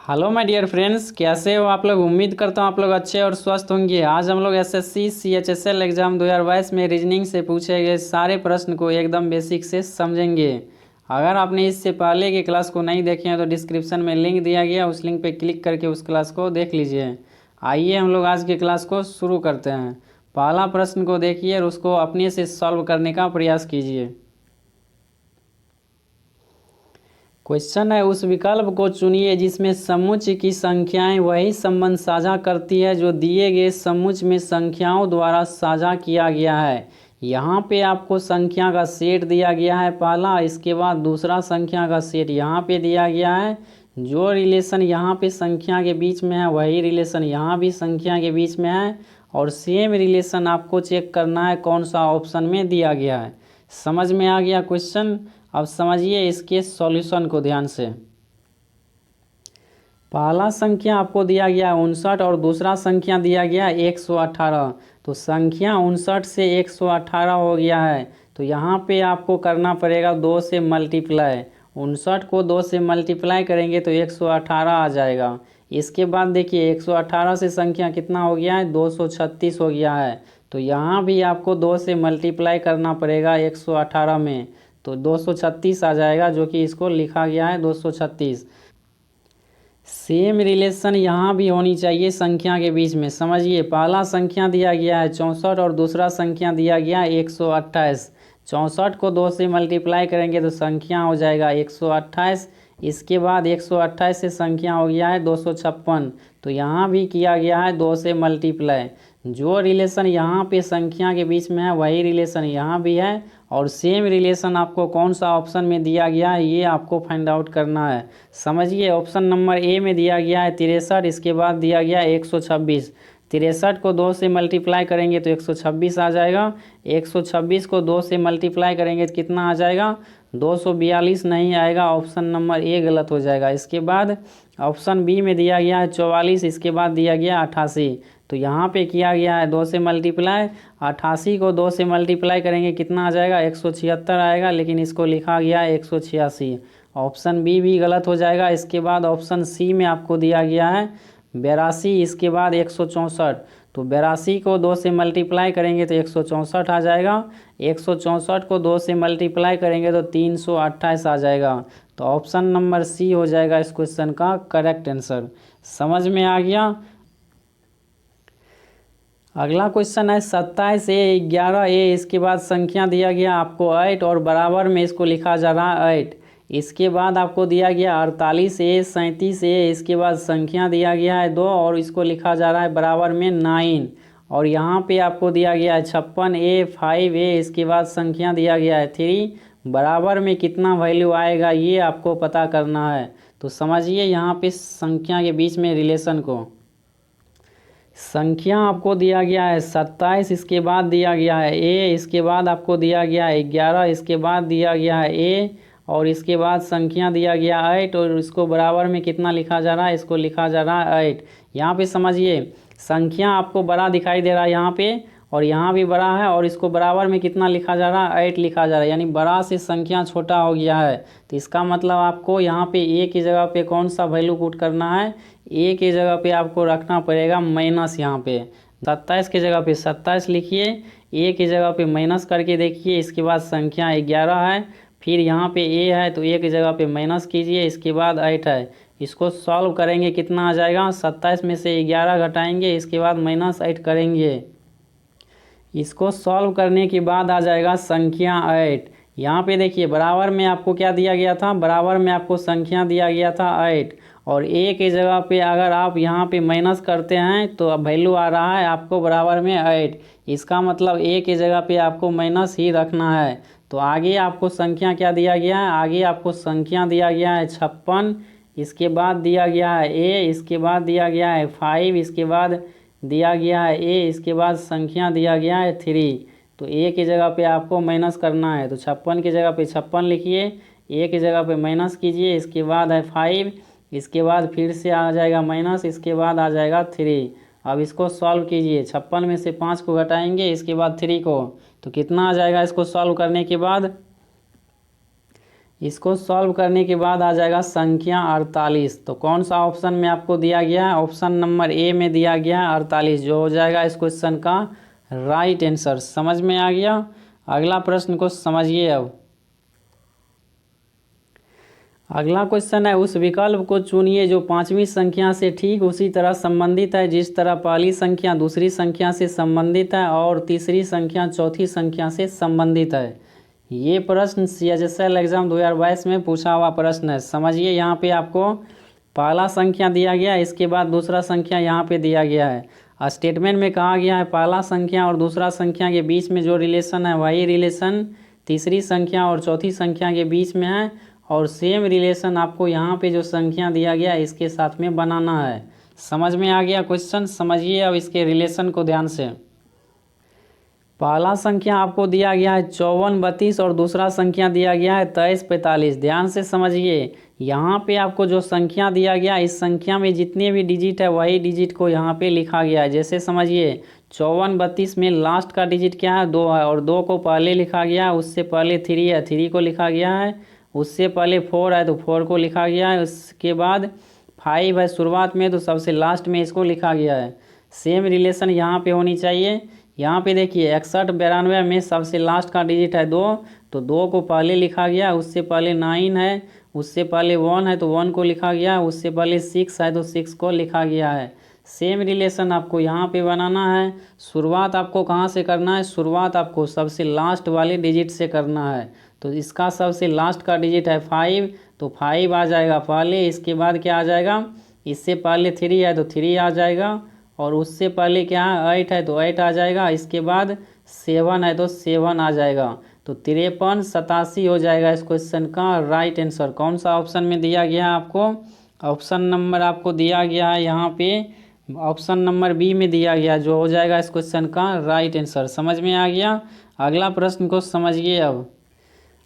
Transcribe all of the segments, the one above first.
Hello my dear friends, कैसे हो आप लोग। उम्मीद करता हूँ आप लोग अच्छे और स्वस्थ होंगे। आज हम लोग एसएससी सीएचएसएल एग्ज़ाम 2022 में रीजनिंग से पूछे गए सारे प्रश्न को एकदम बेसिक से समझेंगे। अगर आपने इससे पहले की क्लास को नहीं देखे हैं तो डिस्क्रिप्शन में लिंक दिया गया, उस लिंक पर क्लिक करके उस क्लास को देख लीजिए। आइए हम लोग आज की क्लास को शुरू करते हैं। पहला प्रश्न को देखिए और उसको अपने से सॉल्व करने का प्रयास कीजिए। क्वेश्चन है, उस विकल्प को चुनिए जिसमें समुच्चय की संख्याएं वही संबंध साझा करती है जो दिए गए समुच्चय में संख्याओं द्वारा साझा किया गया है। यहाँ पे आपको संख्या का सेट दिया गया है पहला, इसके बाद दूसरा संख्या का सेट यहाँ पे दिया गया है। जो रिलेशन यहाँ पे संख्या के बीच में है वही रिलेशन यहाँ भी संख्या के बीच में है, और सेम रिलेशन आपको चेक करना है कौन सा ऑप्शन में दिया गया है। समझ में आ गया क्वेश्चन। अब समझिए इसके सॉल्यूशन को ध्यान से। पहला संख्या आपको दिया गया 59 और दूसरा संख्या दिया गया 118। तो संख्या 59 से 118 हो गया है, तो यहाँ पे आपको करना पड़ेगा 2 से मल्टीप्लाई। 59 को 2 से मल्टीप्लाई करेंगे तो 118 आ जाएगा। इसके बाद देखिए 118 से संख्या कितना हो गया है, 236 हो गया है। तो यहाँ भी आपको 2 से मल्टीप्लाई करना पड़ेगा 118 में, तो 236 आ जाएगा, जो कि इसको लिखा गया है 236। सेम रिलेशन यहाँ भी होनी चाहिए संख्या के बीच में। समझिए, पहला संख्या दिया गया है 64 और दूसरा संख्या दिया गया है 128। 64 को 2 से मल्टीप्लाई करेंगे तो संख्या हो जाएगा 128। इसके बाद 128 से संख्या हो गया है 256, तो यहाँ भी किया गया है 2 से मल्टीप्लाई। जो रिलेशन यहाँ पे संख्या के बीच में है वही रिलेशन यहाँ भी है, और सेम रिलेशन आपको कौन सा ऑप्शन में दिया गया है ये आपको फाइंड आउट करना है। समझिए, ऑप्शन नंबर ए में दिया गया है 63, इसके बाद दिया गया है 126। 63 को 2 से मल्टीप्लाई करेंगे तो 126 आ जाएगा। 126 को 2 से मल्टीप्लाई करेंगे तो कितना आ जाएगा, 242 नहीं आएगा। ऑप्शन नंबर ए गलत हो जाएगा। इसके बाद ऑप्शन बी में दिया गया है 44, इसके बाद दिया गया 88। तो यहाँ पे किया गया है 2 से मल्टीप्लाई। 88 को 2 से मल्टीप्लाई करेंगे कितना आ जाएगा, 176 आएगा, लेकिन इसको लिखा गया है 186। ऑप्शन बी भी गलत हो जाएगा। इसके बाद ऑप्शन सी में आपको दिया गया है 82, इसके बाद 164। तो 82 को 2 से मल्टीप्लाई करेंगे तो 164 आ जाएगा। 164 को 2 से मल्टीप्लाई करेंगे तो 328 आ जाएगा। तो ऑप्शन नंबर सी हो जाएगा इस क्वेश्चन का करेक्ट आंसर। समझ में आ गया। अगला क्वेश्चन है 27A11A, इसके बाद संख्या दिया गया आपको 8 और बराबर में इसको लिखा जा रहा है 8। इसके बाद आपको दिया गया 48A 37A, इसके बाद संख्या दिया गया है 2 और इसको लिखा जा रहा है बराबर में 9। और यहाँ पे आपको दिया गया है 56A 5A, इसके बाद संख्या दिया गया है 3। बराबर में कितना वैल्यू आएगा ये आपको पता करना है। तो समझिए यहाँ पे संख्या के बीच में रिलेशन को। संख्या आपको दिया गया है 27, इसके बाद दिया गया है ए, इसके बाद आपको दिया गया है 11, इसके बाद दिया गया है ए, और इसके बाद संख्या दिया गया 8, और इसको बराबर में कितना लिखा जा रहा है, इसको लिखा जा रहा है 8। यहाँ पे समझिए संख्या आपको बड़ा दिखाई दे रहा है यहाँ पे, और यहाँ भी बड़ा है, और इसको बराबर में कितना लिखा जा रहा है, 8 लिखा जा रहा है, यानी बड़ा से संख्या छोटा हो गया है। तो इसका मतलब आपको यहाँ पे ए की जगह पे कौन सा वैल्यू पुट करना है, ए की जगह पे आपको रखना पड़ेगा माइनस। यहाँ पे 27 की जगह पे 27 लिखिए, ए की जगह पे माइनस करके देखिए। इसके बाद संख्या 11 है, फिर यहाँ पे ए है तो ए की जगह पे माइनस कीजिए, इसके बाद 8 है। इसको सॉल्व करेंगे कितना आ जाएगा, 27 में से 11 घटाएंगे, इसके बाद -8 करेंगे। इसको सॉल्व करने के बाद आ जाएगा संख्या 8। यहाँ पे देखिए बराबर में आपको क्या दिया गया था, बराबर में आपको संख्या दिया गया था 8, और ए की जगह पे अगर आप यहाँ पे माइनस करते हैं तो अब वैल्यू आ रहा है आपको बराबर में 8। इसका मतलब ए की जगह पे आपको माइनस ही रखना है। तो आगे आपको संख्या क्या दिया गया है, आगे आपको संख्या दिया गया है 56, इसके बाद दिया गया है ए, इसके बाद दिया गया है 5, इसके बाद दिया गया है ए, इसके बाद संख्या दिया गया है 3। तो ए की जगह पे आपको माइनस करना है, तो 56 की जगह पे 56 लिखिए, ए की जगह पे माइनस कीजिए, इसके बाद है 5, इसके बाद फिर से आ जाएगा माइनस, इसके बाद आ जाएगा 3। अब इसको सॉल्व कीजिए, 56 में से 5 को घटाएंगे, इसके बाद 3 को, तो कितना आ जाएगा इसको सॉल्व करने के बाद, इसको सॉल्व करने के बाद आ जाएगा संख्या 48। तो कौन सा ऑप्शन में आपको दिया गया है? ऑप्शन नंबर ए में दिया गया है 48, जो हो जाएगा इस क्वेश्चन का राइट आंसर। समझ में आ गया? अगला प्रश्न को समझिए। अब अगला क्वेश्चन है, उस विकल्प को चुनिए जो पांचवी संख्या से ठीक उसी तरह संबंधित है जिस तरह पहली संख्या दूसरी संख्या से संबंधित है और तीसरी संख्या चौथी संख्या से संबंधित है। ये प्रश्न CHSL एग्जाम 2022 में पूछा हुआ प्रश्न है। समझिए, यहाँ पे आपको पहला संख्या दिया गया, इसके बाद दूसरा संख्या यहाँ पे दिया गया है। स्टेटमेंट में कहा गया है पहला संख्या और दूसरा संख्या के बीच में जो रिलेशन है वही रिलेशन तीसरी संख्या और चौथी संख्या के बीच में है, और सेम रिलेशन आपको यहाँ पे जो संख्या दिया गया है इसके साथ में बनाना है। समझ में आ गया क्वेश्चन? समझिए अब इसके रिलेशन को ध्यान से। पहला संख्या आपको दिया गया है 54 32 और दूसरा संख्या दिया गया है 23 45। ध्यान से समझिए, यहाँ पे आपको जो संख्या दिया गया इस संख्या में जितने भी डिजिट है वही डिजिट को यहाँ पे लिखा गया है। जैसे समझिए 54 32 में लास्ट का डिजिट क्या है? 2 है, और 2 को पहले लिखा गया है, उससे पहले 3 है, 3 को लिखा गया है, उससे पहले 4 है तो 4 को लिखा गया है, उसके बाद 5 है शुरुआत में तो सबसे लास्ट में इसको लिखा गया है। सेम रिलेशन यहाँ पे होनी चाहिए। यहाँ पे देखिए 61 92 में सबसे लास्ट का डिजिट है 2, तो 2 को पहले लिखा गया, उससे पहले 9 है, उससे पहले 1 है तो 1 को लिखा गया, उससे पहले 6 है तो 6 को लिखा गया है। सेम रिलेशन आपको यहाँ पे बनाना है। शुरुआत आपको कहाँ से करना है? शुरुआत आपको सबसे लास्ट वाले डिजिट से करना है। तो इसका सबसे लास्ट का डिजिट है 5, तो 5 आ जाएगा पहले, इसके बाद क्या आ जाएगा? इससे पहले 3 है तो 3 आ जाएगा, और उससे पहले क्या है? 8 है तो 8 आ जाएगा, इसके बाद 7 है तो 7 आ जाएगा। तो 53 87 हो जाएगा इस क्वेश्चन का राइट आंसर। कौन सा ऑप्शन में दिया गया है आपको? ऑप्शन नंबर आपको दिया गया है यहाँ पे ऑप्शन नंबर बी में दिया गया, जो हो जाएगा इस क्वेश्चन का राइट आंसर। समझ में आ गया? अगला प्रश्न को समझिए। अब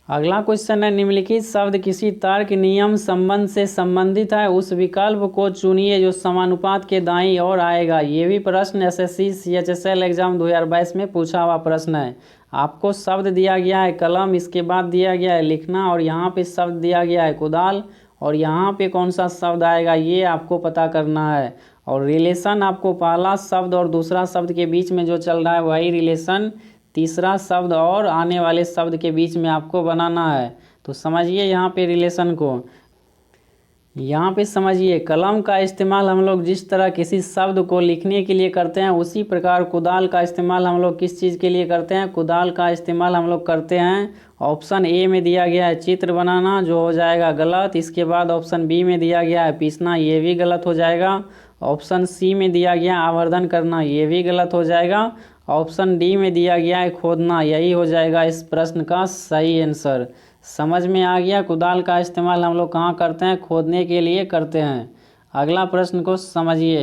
अगला क्वेश्चन है, निम्नलिखित शब्द किसी तर्क नियम संबंध से संबंधित है, उस विकल्प को चुनिए जो समानुपात के दाईं ओर आएगा। ये भी प्रश्न SSC CHSL एग्जाम 2022 में पूछा हुआ प्रश्न है। आपको शब्द दिया गया है कलम, इसके बाद दिया गया है लिखना, और यहाँ पे शब्द दिया गया है कुदाल, और यहाँ पे कौन सा शब्द आएगा ये आपको पता करना है। और रिलेशन आपको पहला शब्द और दूसरा शब्द के बीच में जो चल रहा है वही रिलेशन तीसरा शब्द और आने वाले शब्द के बीच में आपको बनाना है। तो समझिए यहाँ पे रिलेशन को। यहाँ पे समझिए, कलम का इस्तेमाल हम लोग जिस तरह किसी शब्द को लिखने के लिए करते हैं, उसी प्रकार कुदाल का इस्तेमाल हम लोग किस चीज़ के लिए करते हैं? कुदाल का इस्तेमाल हम लोग करते हैं, ऑप्शन ए में दिया गया है चित्र बनाना, जो हो जाएगा गलत। इसके बाद ऑप्शन बी में दिया गया है पीसना, ये भी गलत हो जाएगा। ऑप्शन सी में दिया गया आवर्धन करना, ये भी गलत हो जाएगा। ऑप्शन डी में दिया गया है खोदना, यही हो जाएगा इस प्रश्न का सही आंसर। समझ में आ गया? कुदाल का इस्तेमाल हम लोग कहाँ करते हैं? खोदने के लिए करते हैं। अगला प्रश्न को समझिए।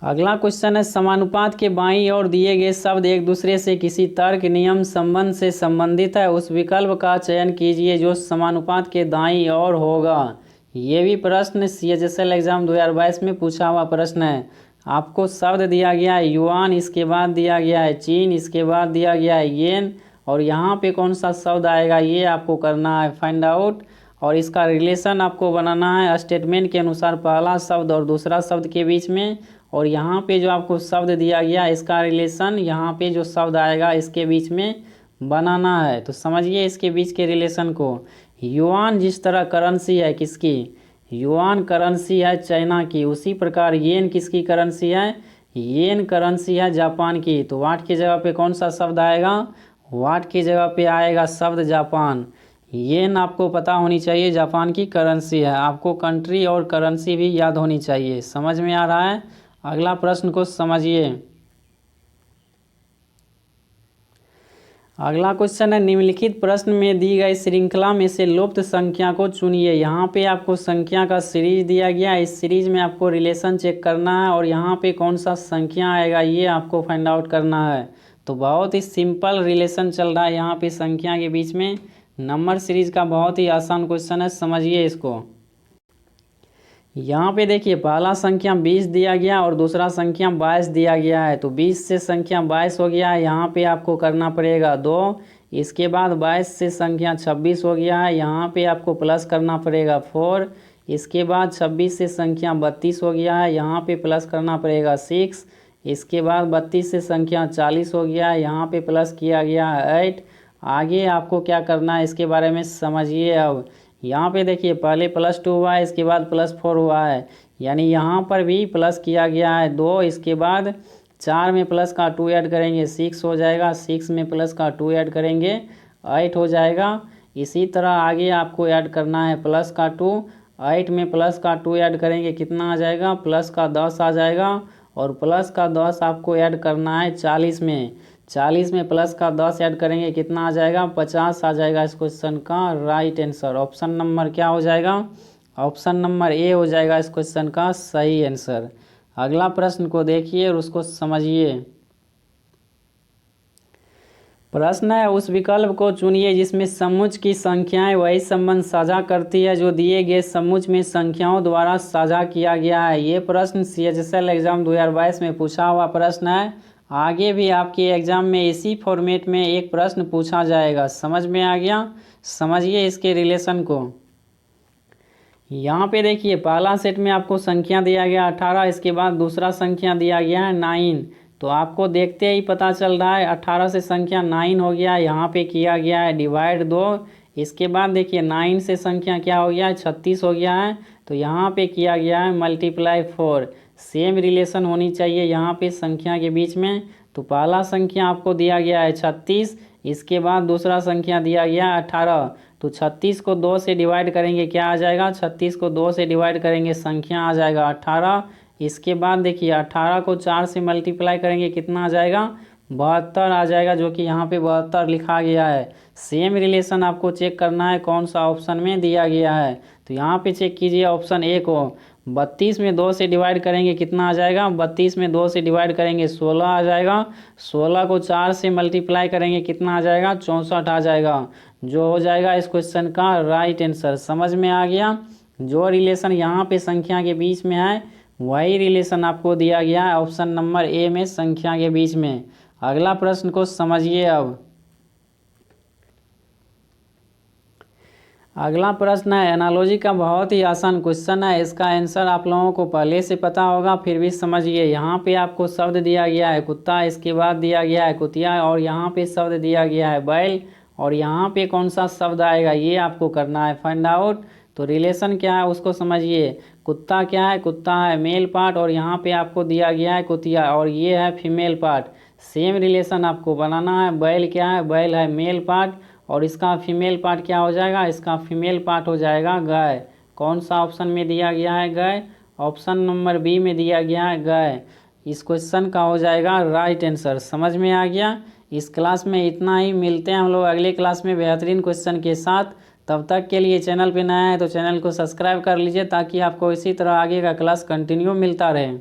अगला क्वेश्चन है, समानुपात के बाईं ओर दिए गए शब्द एक दूसरे से किसी तर्क नियम संबंध से संबंधित है, उस विकल्प का चयन कीजिए जो समानुपात के दाईं ओर होगा। ये भी प्रश्न CHSL एग्जाम 2022 में पूछा हुआ प्रश्न है। आपको शब्द दिया गया है युआन, इसके बाद दिया गया है चीन, इसके बाद दिया गया है येन, और यहाँ पे कौन सा शब्द आएगा ये आपको करना है फाइंड आउट, और इसका रिलेशन आपको बनाना है स्टेटमेंट के अनुसार पहला शब्द और दूसरा शब्द के बीच में, और यहाँ पे जो आपको शब्द दिया गया इसका रिलेशन यहाँ पे जो शब्द आएगा इसके बीच में बनाना है। तो समझिए इसके बीच के रिलेशन को। युआन जिस तरह करेंसी है किसकी? युआन करेंसी है चाइना की, उसी प्रकार येन किसकी करेंसी है? येन करेंसी है जापान की। तो वाट की जगह पे कौन सा शब्द आएगा? वाट की जगह पे आएगा शब्द जापान। येन आपको पता होनी चाहिए जापान की करेंसी है, आपको कंट्री और करेंसी भी याद होनी चाहिए। समझ में आ रहा है? अगला प्रश्न को समझिए। अगला क्वेश्चन है, निम्नलिखित प्रश्न में दी गई श्रृंखला में से लुप्त संख्या को चुनिए। यहाँ पे आपको संख्या का सीरीज दिया गया है, इस सीरीज में आपको रिलेशन चेक करना है, और यहाँ पे कौन सा संख्या आएगा ये आपको फाइंड आउट करना है। तो बहुत ही सिंपल रिलेशन चल रहा है यहाँ पे संख्या के बीच में। नंबर सीरीज का बहुत ही आसान क्वेश्चन है, समझिए इसको। यहाँ पे देखिए पहला संख्या 20 दिया गया और दूसरा संख्या 22 दिया गया है, तो 20 से संख्या 22 हो गया है। यहाँ पे आपको करना पड़ेगा 2, इसके बाद 22 से संख्या 26 हो गया है, यहाँ पे आपको प्लस करना पड़ेगा 4। इसके बाद 26 से संख्या 32 हो गया है, यहाँ पे प्लस करना पड़ेगा 6। इसके बाद 32 से संख्या 40 हो गया है, यहाँ पे प्लस किया गया है 8। आगे आपको क्या करना है इसके बारे में समझिए। अब यहाँ पे देखिए पहले +2 हुआ है, इसके बाद +4 हुआ है, यानी यहाँ पर भी प्लस किया गया है 2। इसके बाद 4 में प्लस का 2 ऐड करेंगे 6 हो जाएगा, 6 में प्लस का 2 ऐड करेंगे 8 हो जाएगा। इसी तरह आगे आपको ऐड करना है प्लस का 2, 8 में प्लस का 2 ऐड करेंगे कितना आ जाएगा, प्लस का 10 आ जाएगा। और प्लस का 10 आपको ऐड करना है 40 में, 40 में प्लस का 10 ऐड करेंगे कितना आ जाएगा, 50 आ जाएगा इस क्वेश्चन का राइट आंसर। ऑप्शन नंबर क्या हो जाएगा, ऑप्शन नंबर ए हो जाएगा इस क्वेश्चन का सही आंसर। अगला प्रश्न को देखिए और उसको समझिए। प्रश्न है उस विकल्प को चुनिए जिसमें समुच्चय की संख्याएं वही संबंध साझा करती है जो दिए गए समुच्चय में संख्याओं द्वारा साझा किया गया है। ये प्रश्न CHSL एग्जाम 2022 में पूछा हुआ प्रश्न है। आगे भी आपके एग्जाम में इसी फॉर्मेट में एक प्रश्न पूछा जाएगा। समझ में आ गया, समझिए इसके रिलेशन को। यहाँ पे देखिए पहला सेट में आपको संख्या दिया गया 18, इसके बाद दूसरा संख्या दिया गया है 9। तो आपको देखते ही पता चल रहा है 18 से संख्या 9 हो गया, यहाँ पे किया गया है डिवाइड 2। इसके बाद देखिए 9 से संख्या क्या हो गया है 36 हो गया है, तो यहाँ पे किया गया है मल्टीप्लाई 4। सेम रिलेशन होनी चाहिए यहाँ पे संख्या के बीच में। तो पहला संख्या आपको दिया गया है 36, इसके बाद दूसरा संख्या दिया गया है 18। तो 36 को 2 से डिवाइड करेंगे क्या आ जाएगा, 36 को 2 से डिवाइड करेंगे संख्या आ जाएगा 18। इसके बाद देखिए 18 को 4 से मल्टीप्लाई करेंगे कितना आ जाएगा, 72 आ जाएगा, जो कि यहाँ पे 72 लिखा गया है। सेम रिलेशन आपको चेक करना है कौन सा ऑप्शन में दिया गया है। तो यहाँ पे चेक कीजिए ऑप्शन ए को। 32 में 2 से डिवाइड करेंगे कितना आ जाएगा, 32 में 2 से डिवाइड करेंगे 16 आ जाएगा। 16 को 4 से मल्टीप्लाई करेंगे कितना आ जाएगा, 64 आ जाएगा, जो हो जाएगा इस क्वेश्चन का राइट आंसर। समझ में आ गया। जो रिलेशन यहाँ पे संख्या के बीच में है वही रिलेशन आपको दिया गया है ऑप्शन नंबर ए में संख्या के बीच में। अगला प्रश्न को समझिए। अब अगला प्रश्न है एनालॉजी का बहुत ही आसान क्वेश्चन है। इसका आंसर आप लोगों को पहले से पता होगा, फिर भी समझिए। यहाँ पे आपको शब्द दिया गया है कुत्ता, इसके बाद दिया गया है कुतिया, और यहाँ पे शब्द दिया गया है बैल, और यहाँ पे कौन सा शब्द आएगा ये आपको करना है फाइंड आउट। तो रिलेशन क्या है उसको समझिए। कुत्ता क्या है, कुत्ता है मेल पार्ट, और यहाँ पे आपको दिया गया है कुतिया, और ये है फीमेल पार्ट। सेम रिलेशन आपको बनाना है। बैल क्या है, बैल है मेल पार्ट, और इसका फीमेल पार्ट क्या हो जाएगा, इसका फीमेल पार्ट हो जाएगा गाय। कौन सा ऑप्शन में दिया गया है गाय, ऑप्शन नंबर बी में दिया गया है गाय। इस क्वेश्चन का हो जाएगा राइट आंसर। समझ में आ गया। इस क्लास में इतना ही, मिलते हैं हम लोग अगले क्लास में बेहतरीन क्वेश्चन के साथ। तब तक के लिए चैनल पे नया है तो चैनल को सब्सक्राइब कर लीजिए ताकि आपको इसी तरह आगे का क्लास कंटिन्यू मिलता रहे।